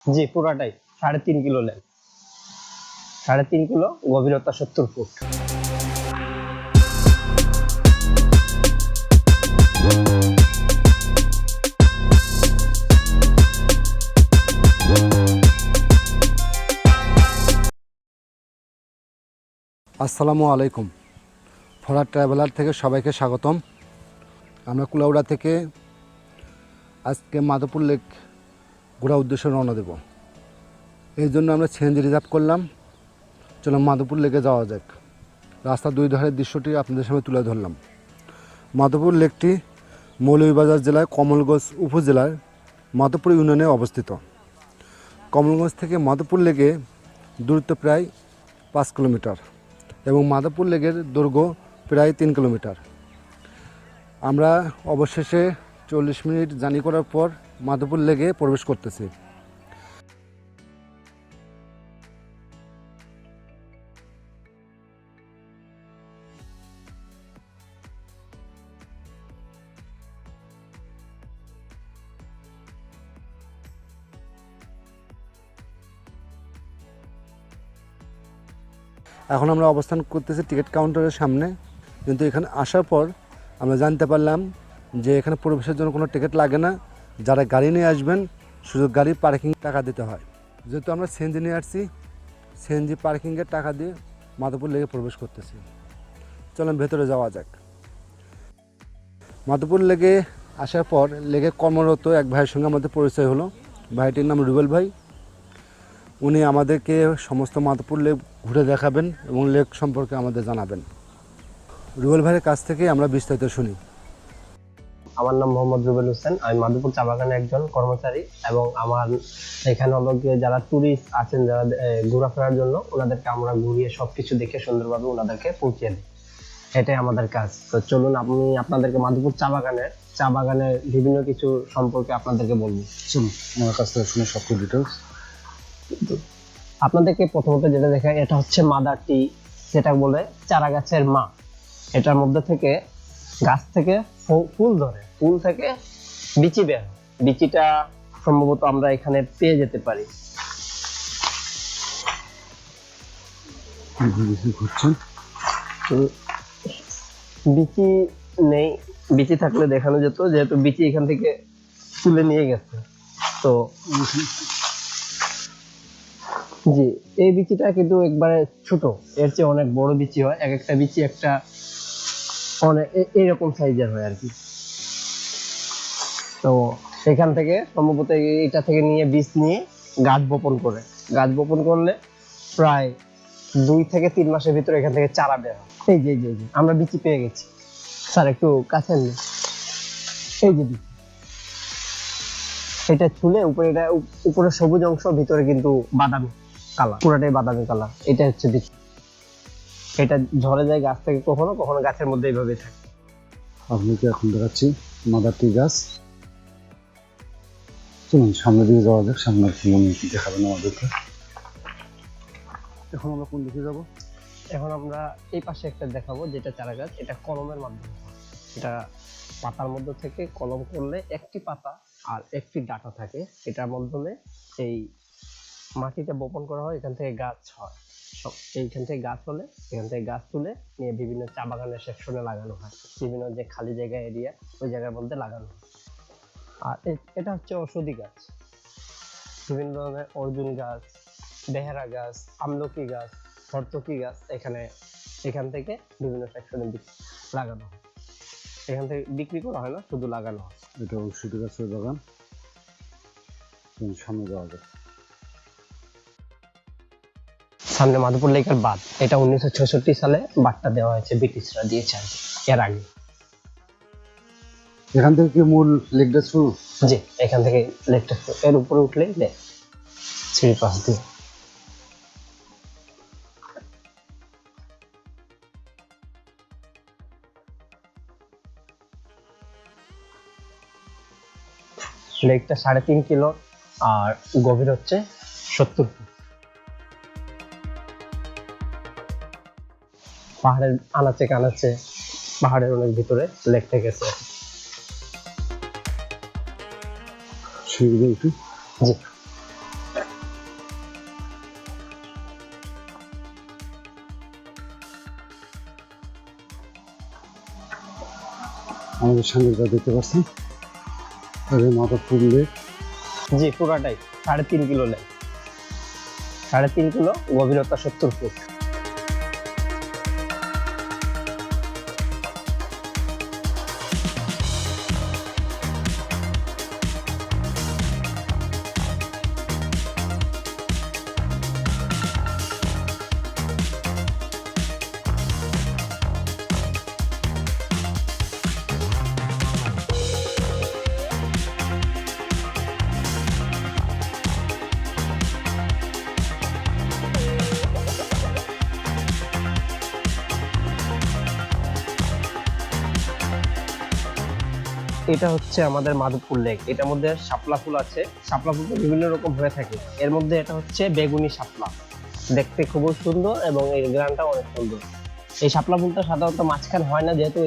জি পুরাটাই 3.5 kilo lane, 3.5 kilo, গভীরতা 70 foot. আসসালামু আলাইকুম। ফরহাদ ট্রাভেলার থেকে সবাইকে স্বাগতম। আমরা কুলাউড়া থেকে আজকে মাধবপুর লেক ঘোরার উদ্দেশ্যে রওনা দেব। এই জন্য আমরা সিএনজি রিজার্ভ করলাম। চলো মাধবপুর লেকে যাওয়া যাক। রাস্তার দুই ধারের দৃশ্যটি আপনাদের সামনে তুলে ধরলাম। মাধবপুর লেকটি মৌলভীবাজার জেলায় কমলগঞ্জ উপজেলার মাধবপুর ইউনিয়নে অবস্থিত। কমলগঞ্জ থেকে মাধবপুর লেকে দূরত্ব প্রায় 5 কিলোমিটার এবং মাধবপুর লেকের দৈর্ঘ্য প্রায় 3 কিলোমিটার। আমরা অবশেষে 40 মিনিট জার্নি করার পর মাধবপুর লেকে প্রবেশ করতেছি। এখন আমরা অবস্থান করতেছি টিকিট কাউন্টারের সামনে, কিন্তু এখানে আসার পর আমরা জানতে পারলাম যে এখানে প্রবেশের জন্য কোনো টিকিট লাগে না। যারা গাড়ি নিয়ে আসবেন শুধু গাড়ি পার্কিং টাকা দিতে হয়। যেহেতু আমরা সিএনজি নিয়ে আসছি, সিএনজি পার্কিংয়ের টাকা দিয়ে মাধবপুর লেকে প্রবেশ করতেছি। চলেন ভেতরে যাওয়া যাক। মাধবপুর লেকে আসার পর লেকে কর্মরত এক ভাইয়ের সঙ্গে আমাদের পরিচয় হলো। ভাইটির নাম রুবেল ভাই। উনি আমাদেরকে সমস্ত মাধবপুর লেক ঘুরে দেখাবেন এবং লেক সম্পর্কে আমাদের জানাবেন। রুবেল ভাইয়ের কাছ থেকে আমরা বিস্তারিত শুনি। আমার নাম মোহাম্মদ রুবেল হোসেন, আমি মাধবপুর চা বাগানের একজন কর্মচারী এবং আমার এখানে হলো গিয়ে যারা টুরিস্ট আছেন, যারা ঘোরাফেরার জন্য, ওনাদেরকে আমরা ঘুরিয়ে সবকিছু দেখে সুন্দরভাবে ওনাদেরকে পৌঁছে দিই। এটাই আমাদের কাজ। তো চলুন আপনাদেরকে মাধবপুর চা বাগানের বিভিন্ন কিছু সম্পর্কে আপনাদেরকে বলবো। শুনুন আমার কাছ থেকে শুনে সব ডিটেলস। আপনাদেরকে প্রথমত যেটা দেখায়, এটা হচ্ছে মাদার টি, যেটা বলে চারা গাছের মা। এটার মধ্যে থেকে গাছ থেকে ফুল ধরে, ফুল থেকে বিচি বের হয়। বিচিটা সম্ভবত আমরা এখানে পেয়ে যেতে পারি। বিচি নেই, বিচি থাকলে দেখানো যেত, যেহেতু বিচি এখান থেকে তুলে নিয়ে গেছে। তো জি, এই বিচিটা কিন্তু একবারে ছোট, এর চেয়ে অনেক বড় বিচি হয়। এক একটা বিচি একটা অনেক এইরকম সাইজের হয় আর কি। তো সেখান থেকে সম্ভবত এটা থেকে নিয়ে বীজ নিয়ে গাছ বপন করে, গাছ বপন করলে প্রায় 2 থেকে 3 মাসের ভিতরে এখান থেকে চারা বের হয়। এই যে আমরা বিচি পেয়ে গেছি। স্যার একটু কাছে নিন। এই যে বিচি, এটা ছুলে উপরে সবুজ অংশ, ভিতরে কিন্তু বাদামি কালার, পুরোটাই বাদামি কালার। এটা হচ্ছে বিচি। এটা ঝরে যায় গাছ থেকে, কখনো কখনো গাছের মধ্যে এইভাবে থাকে। আপনাকে এখন দেখাচ্ছি মাদার টি গাছ। চলুন সামনের দিকে যাওয়া যাক। সামনে কি দেখাবেন আমাদেরকে? এখন আমরা কোন দিকে যাব? এখন আমরা এই পাশে একটা দেখাবো, যেটা চারা গাছ। এটা কলমের মাধ্যমে, এটা পাতার মধ্যে থেকে কলম করলে একটি পাতা আর একটি ডাঁটা থাকে, এটার মাধ্যমে এই মাটিতে বপন করা হয়। এখান থেকে গাছ হয়। এইখান থেকে গাছ হলে এখান থেকে গাছ তুলে নিয়ে বিভিন্ন চা বাগানের সেকশনে লাগানো হয়। বিভিন্ন যে খালি জায়গা এরিয়া, ওই জায়গার মধ্যে লাগানো হয়। আর এটা হচ্ছে ঔষধি গাছ, বিভিন্ন ধরনের অর্জুন গাছ, বেহারা গাছ, আমলকি গাছ, হরতকি গাছ এখান থেকে বিভিন্ন সেকশনে লাগানো হয়। এখান থেকে বিক্রি করা হয় না, শুধু লাগানো হয়। এটা ঔষধি গাছের বাগান। সামনে যাওয়া যায়। সামনে মাধবপুর লেকের বাঁধ। এটা 1966 সালে বাঁধটা দেওয়া হয়েছে, ব্রিটিশরা দিয়েছে আর কি, এর আগে। এখান থেকে কি মূল লেকটা শুরু? জি, এখান থেকে লেকটা শুরু। এর উপরে উঠলে লেক, সিঁড়ি পাশ দিয়ে। লেকটা 3.5 কিলো আর গভীর হচ্ছে 70 ফুট। পাহাড়ের আনাচে কানাচে, পাহাড়ের অনেক ভিতরে লেকটা গেছে। জি, আমাদের সামনে যা দেখতে পাচ্ছেন মাধবপুর লেক। জি পুরাটাই 3.5 কিলো লেক, 3.5 কিলো, গভীরতা 70 ফুট। এটা হচ্ছে আমাদের মাধবপুর লেক। এটার মধ্যে শাপলা ফুল আছে। শাপলা ফুল বিভিন্ন রকম হয়ে থাকে, এর মধ্যে এটা হচ্ছে বেগুনি শাপলা, দেখতে খুবই সুন্দর এবং এই গ্রানটাও অনেক সুন্দর। এই শাপলা ফুলটা সাধারণত মাঝখান হয় না, যেহেতু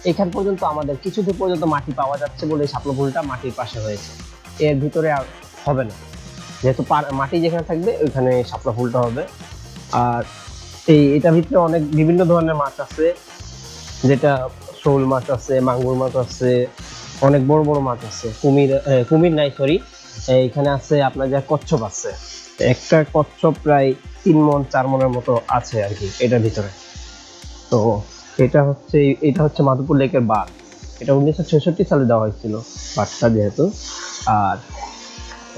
এইখান পর্যন্ত আমাদের কিছু দূর পর্যন্ত মাটি পাওয়া যাচ্ছে বলে এই শাপলা ফুলটা মাটির পাশে হয়েছে, এর ভিতরে আর হবে না। যেহেতু মাটি যেখানে থাকবে ওইখানে শাপলা ফুলটা হবে। আর এটার ভিতরে অনেক বিভিন্ন ধরনের মাছ আছে, যেটা শোল মাছ আছে, মাগুর মাছ আছে, অনেক বড় বড় মাছ আছে। কুমির নাই, সরি, এখানে আছে আপনার যা কচ্ছপ আছে। একটা কচ্ছপ প্রায় 3 মণ 4 মণের মতো আছে আর কি এটার ভিতরে। তো এটা হচ্ছে মাধবপুর লেকের বাঁধ। এটা 1966 সালে দেওয়া হয়েছিল বাঁধটা যেহেতু। আর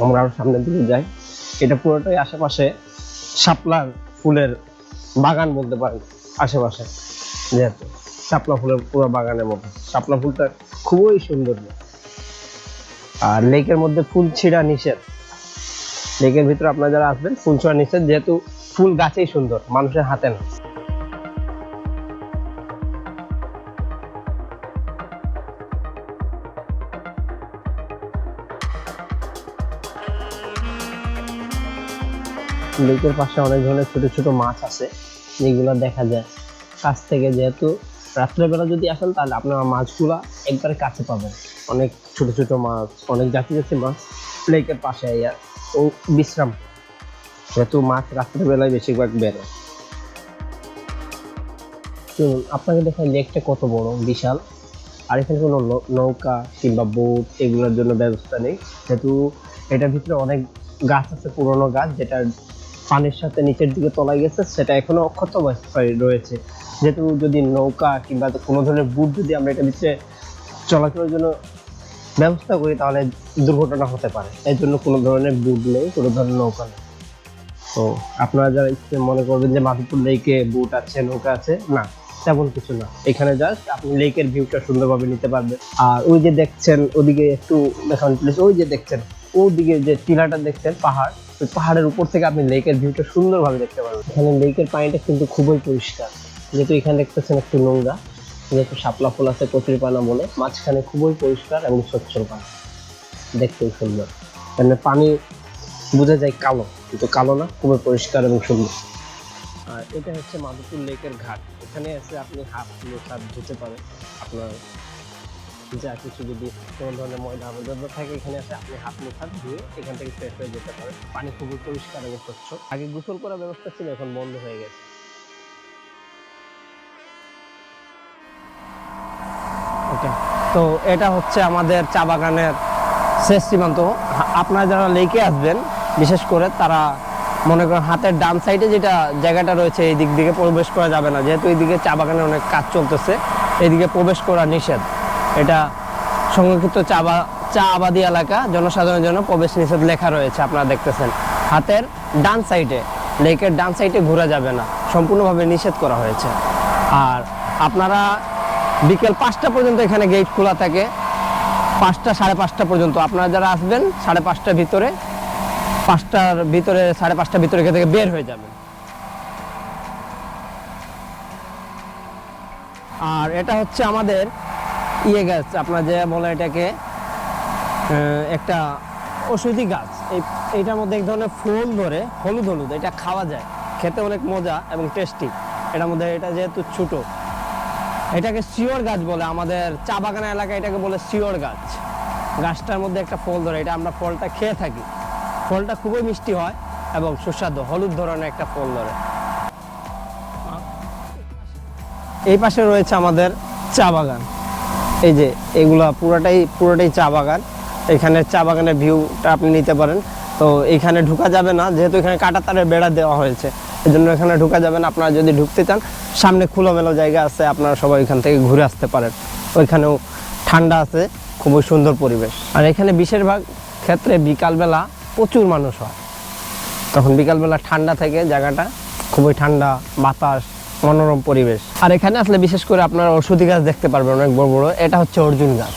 আমরা আরো সামনের দিকে যাই। এটা পুরোটাই আশেপাশে শাপলার ফুলের বাগান বলতে পারেন, আশেপাশে যেহেতু শাপলা ফুলের পুরো বাগানের মতো। শাপলা ফুলটা খুবই সুন্দর। আর লেকের মধ্যে ফুল ছিঁড়া নিষেধ। লেকের ভিতরে আপনারা যারা আসবেন ফুল ছিঁড়া নিষেধ, যেহেতু ফুল গাছেই সুন্দর, মানুষের হাতে না। লেকের পাশে অনেক ধরনের ছোট ছোট মাছ আছে যেগুলো দেখা যায় কাছ থেকে। যেহেতু রাত্রেবেলা যদি আসেন তাহলে আপনারা মাছগুলা একবারে কাছে পাবেন। অনেক ছোট ছোট মাছ, অনেক জাতি মাছ লেকের পাশে ও বিশ্রাম, যেহেতু মাছ রাত্রেবেলায় বেশিরভাগ বেরোয়। আপনাকে দেখায় লেকটা কত বড়, বিশাল। আর এখানে কোনো নৌকা কিংবা বোট এগুলোর জন্য ব্যবস্থা নেই, যেহেতু এটার ভিতরে অনেক গাছ আছে, পুরনো গাছ, যেটা পানির সাথে নিচের দিকে তলায় গেছে, সেটা এখনো অক্ষত অবস্থায় রয়েছে। যেহেতু যদি নৌকা কিংবা কোনো ধরনের বুট যদি আমরা এটা ভিতরে চলাচলের জন্য ব্যবস্থা করি তাহলে দুর্ঘটনা হতে পারে, এর জন্য কোনো ধরনের বুট নেই, কোনো ধরনের নৌকা নেই। তো আপনারা যারা ইচ্ছে মনে করবেন যে মাধবপুর লেকে বুট আছে, নৌকা আছে, না তেমন কিছু না। এখানে জাস্ট আপনি লেকের ভিউটা সুন্দরভাবে নিতে পারবেন। আর ওই যে দেখছেন ওদিকে একটু দেখান প্লিজ, ওই যে দেখছেন ওদিকে যে টিলাটা দেখছেন পাহাড়, ওই পাহাড়ের উপর থেকে আপনি লেকের ভিউটা সুন্দরভাবে দেখতে পারবেন। এখানে লেকের পানিটা কিন্তু খুবই পরিষ্কার, যেহেতু এখানে দেখতেছেন একটু নোংরা, যেহেতু শাপলা ফুল আছে কচুরি পানা বলে, মাঝখানে খুবই পরিষ্কার এবং স্বচ্ছ পানি, দেখতেও সুন্দর। মানে পানি বোঝা যায় কালো, কিন্তু কালো না, খুবই পরিষ্কার এবং সুন্দর। আর এটা হচ্ছে মাধবপুর লেকের ঘাট। এখানে এসে আপনি হাত ধুতে পারেন। আপনার যা কিছু যদি কোনো ধরনের ময়লা আবর্জনা থাকে, এখানে এসে আপনি হাত ধুয়ে এখান থেকে ফ্রেশ হয়ে যেতে পারেন। পানি খুবই পরিষ্কার এবং স্বচ্ছ। আগে গোসল করার ব্যবস্থা ছিল, এখন বন্ধ হয়ে গেছে। ওকে, তো এটা হচ্ছে আমাদের চা বাগানের শেষ সীমান্ত। আপনারা যারা লেকে আসবেন বিশেষ করে তারা মনে করেন হাতের ডান সাইডে যেটা জায়গাটা রয়েছে এই দিক দিকে প্রবেশ করা যাবে না, যেহেতু এইদিকে চা বাগানের অনেক কাজ চলতেছে, এইদিকে প্রবেশ করা নিষেধ। এটা সংরক্ষিত চা আবাদি এলাকা, জনসাধারণের জন্য প্রবেশ নিষেধ লেখা রয়েছে। আপনারা দেখতেছেন হাতের ডান সাইডে, লেকের ডান সাইডে ঘোরা যাবে না, সম্পূর্ণভাবে নিষেধ করা হয়েছে। আর আপনারা বিকেল 5টা পর্যন্ত এখানে গেট খোলা থাকে, 5টা 5:30 পর্যন্ত। আপনারা যারা আসবেন 5:30টার ভিতরে, 5টার ভিতরে 5:30টার ভিতরে এখান থেকে বের হয়ে যাবেন। আর এটা হচ্ছে আমাদের গাছ, আপনার যে বলে এটাকে একটা ঔষধি গাছ। এইটার মধ্যে এক ধরনের ফুল ধরে, হলুদ হলুদ, এটা খাওয়া যায়, খেতে অনেক মজা এবং টেস্টি। এটার মধ্যে এটা যেহেতু ছোট, এটাকে শিওর গাছ বলে, আমাদের চা বাগান এলাকায় এটাকে বলে শিওর গাছ। গাছটার মধ্যে একটা ফল ধরে, এটা আমরা ফলটা খেয়ে থাকি। ফলটা খুবই মিষ্টি হয় এবং সুস্বাদু, হলুদ ধরনের একটা ফল ধরে। এই পাশে রয়েছে আমাদের চা বাগান। এই যে এগুলা পুরোটাই চা বাগান। এখানে চা বাগানের ভিউটা আপনি নিতে পারেন। তো এখানে ঢোকা যাবে না, যেহেতু এখানে কাঁটা তারের বেড়া দেওয়া হয়েছে, এজন্য এখানে ঢোকা যাবে না। আপনারা যদি ঢুকতে চান, সামনে খোলামেলা জায়গা আছে, আপনারা সবাই এখান থেকে ঘুরে আসতে পারেন। ওইখানেও ঠান্ডা আছে, খুবই সুন্দর পরিবেশ। আর এখানে বেশিরভাগ ক্ষেত্রে বিকালবেলা প্রচুর মানুষ হয়, তখন বিকালবেলা ঠান্ডা থেকে জায়গাটা খুবই ঠান্ডা, বাতাস, মনোরম পরিবেশ। আর এখানে আসলে বিশেষ করে আপনারা ঔষধি গাছ দেখতে পারবেন অনেক বড় বড়। এটা হচ্ছে অর্জুন গাছ।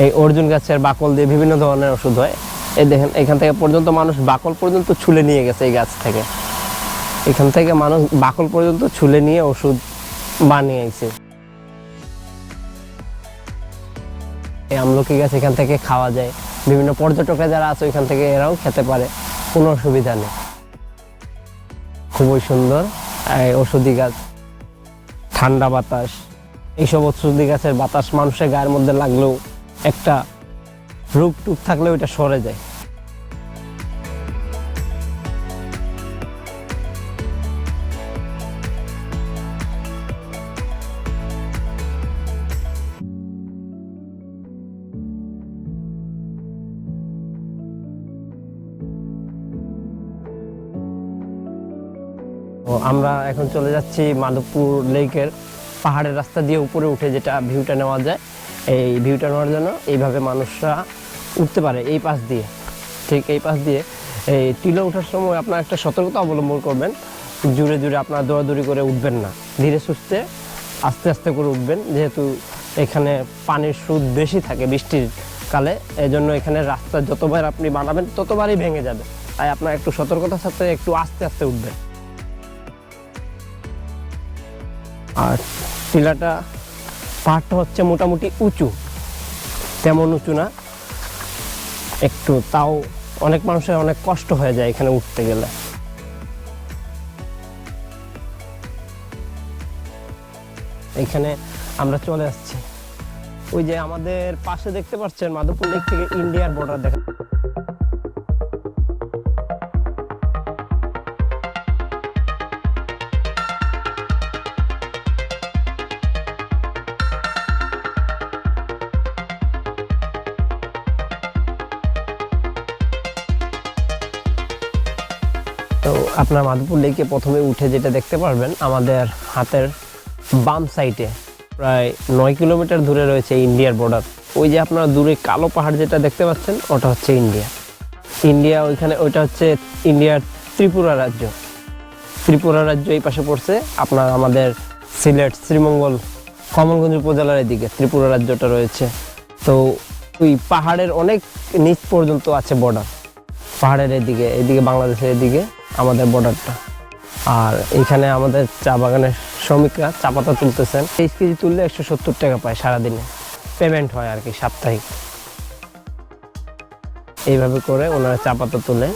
এই অর্জুন গাছের বাকল দিয়ে বিভিন্ন ধরনের ওষুধ হয়। এই দেখেন, এখান থেকে পর্যন্ত মানুষ বাকল পর্যন্ত ছুলে নিয়ে গেছে এই গাছ থেকে। এখান থেকে মানুষ বাকল পর্যন্ত ছুলে নিয়ে ওষুধ বানিয়েছে। এই আমলকি গাছ এখান থেকে খাওয়া যায়, বিভিন্ন পর্যটকরা যারা আছে ওইখান থেকে এরাও খেতে পারে, কোনো অসুবিধা নেই। খুবই সুন্দর এই ওষুধি গাছ, ঠান্ডা বাতাস। এইসব ওষুধি গাছের বাতাস মানুষের গায়ের মধ্যে লাগলেও, একটা রোগ টুক থাকলেও এটা সরে যায়। আমরা এখন চলে যাচ্ছি মাধবপুর লেকের পাহাড়ের রাস্তা দিয়ে উপরে উঠে যেটা ভিউটা নেওয়া যায়। এই ভিউটা নেওয়ার জন্য এইভাবে মানুষরা উঠতে পারে, এই পাশ দিয়ে, ঠিক এই পাশ দিয়ে। এই টিলা ওঠার সময় আপনার একটা সতর্কতা অবলম্বন করবেন, জুড়ে জুড়ে আপনার দৌড়াদৌড়ি করে উঠবেন না, ধীরে সুস্থে আস্তে আস্তে করে উঠবেন। যেহেতু এখানে পানির স্রোত বেশি থাকে বৃষ্টির কালে, এজন্য এখানে রাস্তা যতবার আপনি বানাবেন ততবারই ভেঙে যাবে। তাই আপনার একটু সতর্কতার সাথে একটু আস্তে আস্তে উঠবেন। আর টিলাটা, পাহাড়টা হচ্ছে মোটামুটি উঁচু, তেমন উঁচু না, একটু, তাও অনেক মানুষের অনেক কষ্ট হয়ে যায় এখানে উঠতে গেলে। এখানে আমরা চলে আসছি। ওই যে আমাদের পাশে দেখতে পাচ্ছেন মাধবপুর লেক থেকে ইন্ডিয়ার বর্ডার দেখা। তো আপনার মাধবপুর লেকে প্রথমে উঠে যেটা দেখতে পারবেন, আমাদের হাতের বাম সাইডে প্রায় 9 কিলোমিটার দূরে রয়েছে ইন্ডিয়ার বর্ডার। ওই যে আপনারা দূরে কালো পাহাড় যেটা দেখতে পাচ্ছেন, ওটা হচ্ছে ইন্ডিয়া। ওইখানে ওইটা হচ্ছে ইন্ডিয়ার ত্রিপুরা রাজ্য। ত্রিপুরা রাজ্য এই পাশে পড়ছে, আপনার আমাদের সিলেট, শ্রীমঙ্গল, কমলগঞ্জ উপজেলার এদিকে ত্রিপুরা রাজ্যটা রয়েছে। তো ওই পাহাড়ের অনেক নিচ পর্যন্ত আছে বর্ডার, পাহাড়ের এদিকে বাংলাদেশের এদিকে আমাদের বর্ডারটা। আর এখানে আমাদের চা বাগানের শ্রমিকরা চা পাতা তুলতেছেন। 23 কেজি তুললে 170 টাকা পায় সারাদিনে, পেমেন্ট হয় আর কি সাপ্তাহিক। এইভাবে করে ওনারা চা পাতা তুলে।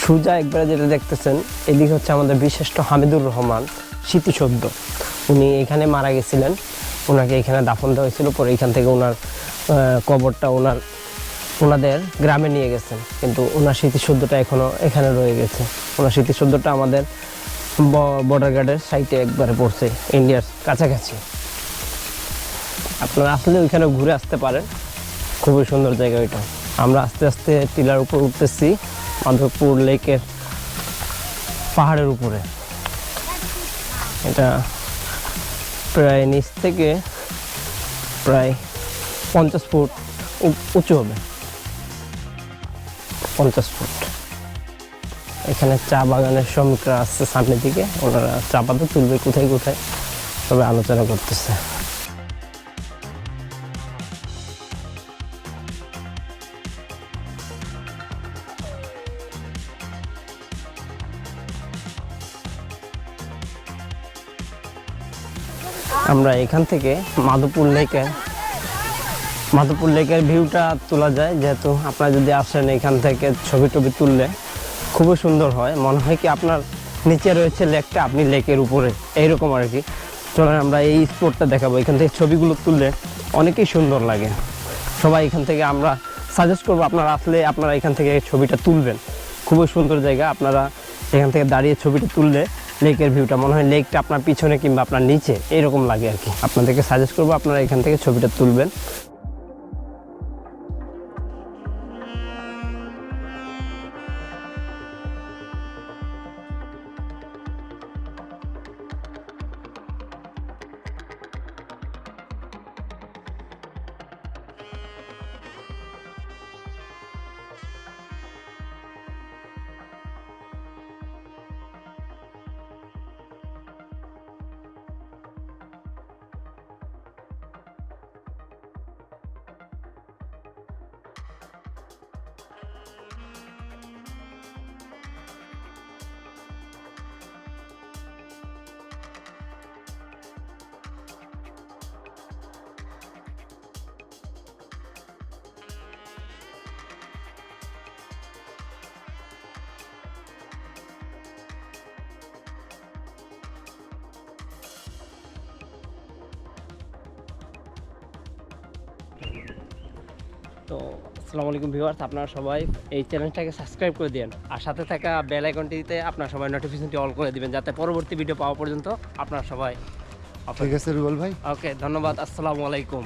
সোজা একবারে যেটা দেখতেছেন, এদিকে হচ্ছে আমাদের বিশিষ্ট হামিদুর রহমান স্মৃতিসৌধ। উনি এখানে মারা গেছিলেন, ওনাকে এখানে দাফন দেওয়া হয়েছিল। পরে এখান থেকে ওনার কবরটা ওনাদের গ্রামে নিয়ে গেছেন, কিন্তু ওনার স্মৃতিসৌধটা এখনো এখানে রয়ে গেছে। ওনার স্মৃতিসৌধটা আমাদের বর্ডার গার্ডের সাইটে একবারে পড়ছে, ইন্ডিয়ার কাছাকাছি। আপনারা আসলে ওইখানে ঘুরে আসতে পারেন, খুবই সুন্দর জায়গা ওইটা। আমরা আস্তে আস্তে টিলার উপর উঠতেছি, মাধবপুর লেকের পাহাড়ের উপরে। এটা প্রায় নিচ থেকে প্রায় 50 ফুট উঁচু হবে, 50 ফুট। এখানে চা বাগানের শ্রমিকরা আসছে সামনের দিকে, ওনারা চা পাতা তুলবে কোথায় কোথায়, সবাই আলোচনা করতেছে। আমরা এখান থেকে মাধবপুর লেকের ভিউটা তোলা যায়। যেহেতু আপনারা যদি আসেন এখান থেকে ছবি টবি তুললে খুবই সুন্দর হয়, মনে হয় কি আপনার নিচে রয়েছে লেকটা, আপনি লেকের উপরে, এইরকম আর কি। চলেন আমরা এই স্পটটা দেখাবো। এখান থেকে ছবিগুলো তুললে অনেকেই সুন্দর লাগে। সবাই এখান থেকে, আমরা সাজেস্ট করবো আপনারা আসলে আপনারা এখান থেকে ছবিটা তুলবেন, খুবই সুন্দর জায়গা। আপনারা এখান থেকে দাঁড়িয়ে ছবিটা তুললে লেকের ভিউটা মনে হয় লেকটা আপনার পিছনে কিংবা আপনার নিচে এরকম লাগে আর কি। আপনাদেরকে সাজেস্ট করবো আপনারা এখান থেকে ছবিটা তুলবেন। তো আসসালামু আলাইকুম ভিউয়ার্স, আপনারা সবাই এই চ্যানেলটাকে সাবস্ক্রাইব করে দিন আর সাথে থাকা বেল আইকনটিতে আপনারা সবাই নোটিফিকেশনটি অল করে দিবেন, যাতে পরবর্তী ভিডিও পাওয়া পর্যন্ত আপনারা সবাই ঠিক আছে রুবেল ভাই। ওকে, ধন্যবাদ। আসসালামু আলাইকুম।